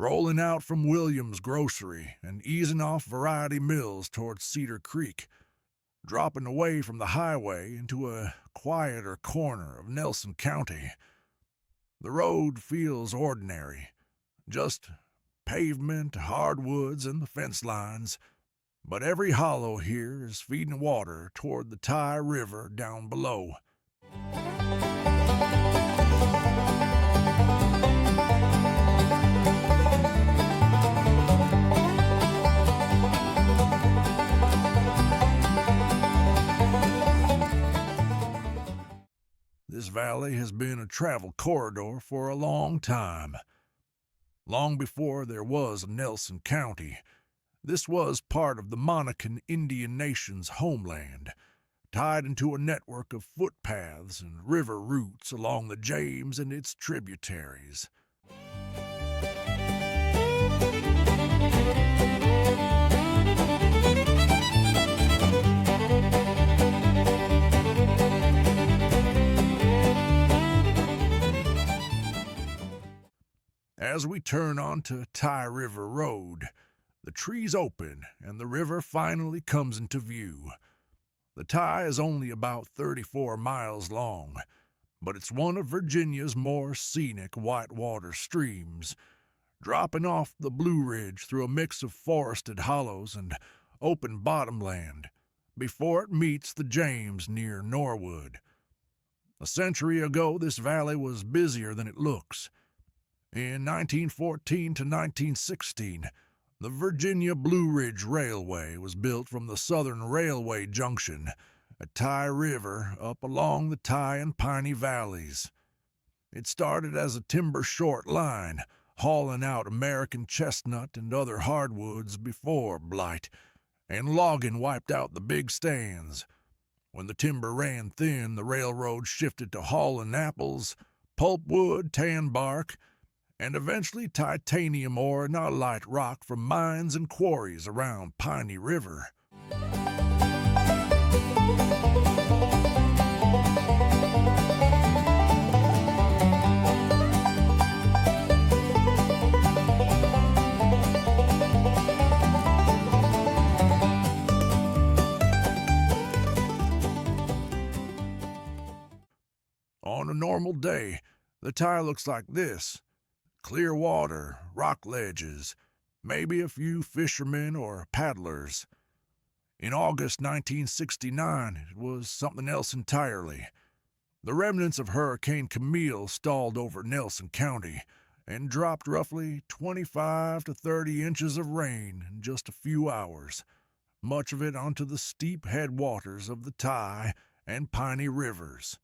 rolling out from Williams' grocery and easing off Variety Mills towards Cedar Creek, dropping away from the highway into a quieter corner of Nelson County. The road feels ordinary, just pavement, hardwoods, and the fence lines, but every hollow here is feeding water toward the Tye River down below. This valley has been a travel corridor for a long time. Long before there was a Nelson County, this was part of the Monacan Indian Nation's homeland, tied into a network of footpaths and river routes along the James and its tributaries. As we turn onto Tye River Road, the trees open and the river finally comes into view. The Tye is only about 34 miles long, but it's one of Virginia's more scenic whitewater streams, dropping off the Blue Ridge through a mix of forested hollows and open bottomland before it meets the James near Norwood. A century ago, this valley was busier than it looks. In 1914 to 1916, the Virginia Blue Ridge Railway was built from the Southern Railway Junction at Tye River up along the Tye and Piney valleys. It started as a timber short line, hauling out American chestnut and other hardwoods before blight, and logging wiped out the big stands. When the timber ran thin, the railroad shifted to hauling apples, pulpwood, tan bark, and eventually titanium ore and light rock from mines and quarries around Piney River. On a normal day, the Tye looks like this. Clear water, rock ledges, maybe a few fishermen or paddlers. In August 1969, it was something else entirely. The remnants of Hurricane Camille stalled over Nelson County and dropped roughly 25 to 30 inches of rain in just a few hours, much of it onto the steep headwaters of the Tye and Piney Rivers.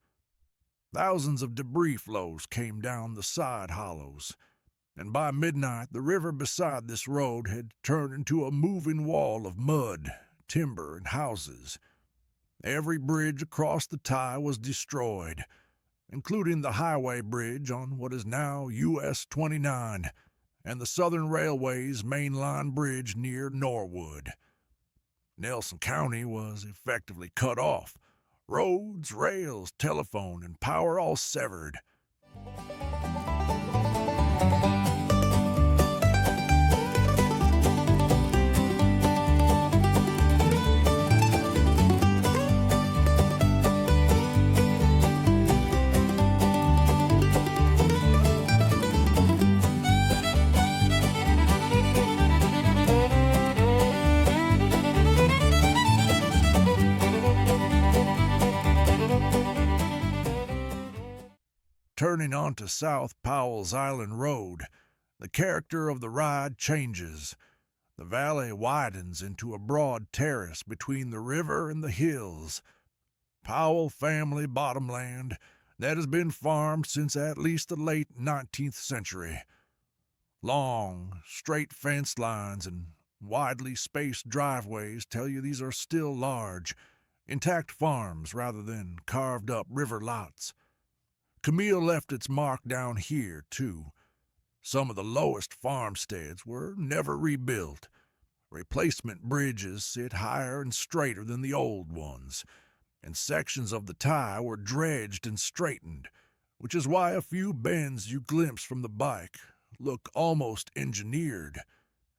Thousands of debris flows came down the side hollows, and by midnight the river beside this road had turned into a moving wall of mud, timber, and houses. Every bridge across the Tye was destroyed, including the highway bridge on what is now US 29 and the Southern Railway's mainline bridge near Norwood. Nelson County was effectively cut off. Roads, rails, telephone, and power all severed. Turning onto South Powells Island Road, the character of the ride changes. The valley widens into a broad terrace between the river and the hills. Powell family bottomland that has been farmed since at least the late 19th century. Long, straight fence lines and widely spaced driveways tell you these are still large, intact farms rather than carved-up river lots. Camille left its mark down here, too. Some of the lowest farmsteads were never rebuilt. Replacement bridges sit higher and straighter than the old ones, and sections of the Tye were dredged and straightened, which is why a few bends you glimpse from the bike look almost engineered.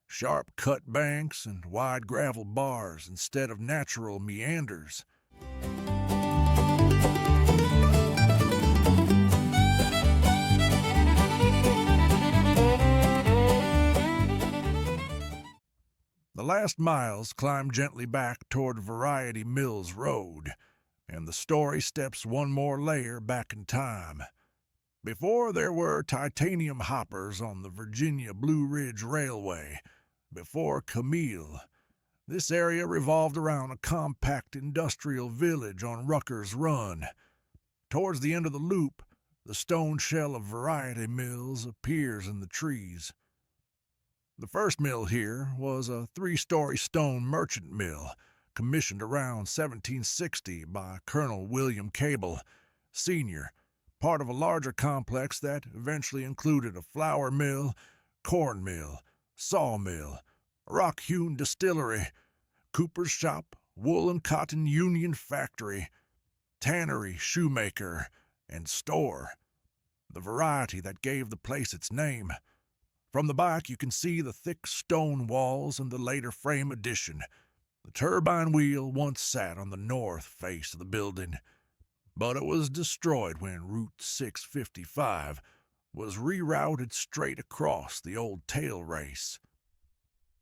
Sharp cut banks and wide gravel bars instead of natural meanders. The last miles climb gently back toward Variety Mills Road, and the story steps one more layer back in time. Before there were titanium hoppers on the Virginia Blue Ridge Railway, before Camille, this area revolved around a compact industrial village on Rucker's Run. Towards the end of the loop, the stone shell of Variety Mills appears in the trees. The first mill here was a 3-story stone merchant mill, commissioned around 1760 by Colonel William Cable, Sr., part of a larger complex that eventually included a flour mill, corn mill, sawmill, rock-hewn distillery, cooper's shop, wool and cotton union factory, tannery, shoemaker, and store. The variety that gave the place its name. From the back you can see the thick stone walls and the later frame addition. The turbine wheel once sat on the north face of the building, but it was destroyed when Route 655 was rerouted straight across the old tail race.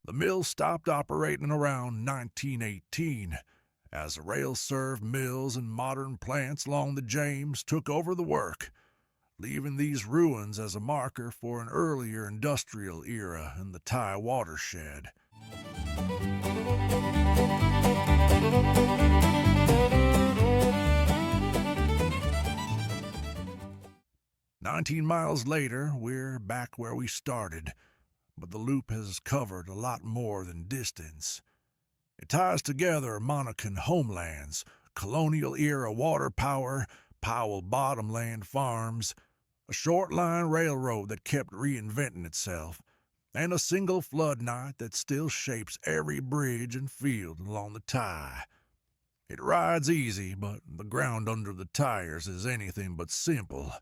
The mill stopped operating around 1918 as the rail-served mills and modern plants along the James took over the work, leaving these ruins as a marker for an earlier industrial era in the Tye watershed. "19 miles later, we're back where we started, but the loop has covered a lot more than distance. It ties together Monacan homelands, colonial-era water power, Powell bottomland farms, a short-line railroad that kept reinventing itself, and a single flood night that still shapes every bridge and field along the Tye. It rides easy, but the ground under the tires is anything but simple.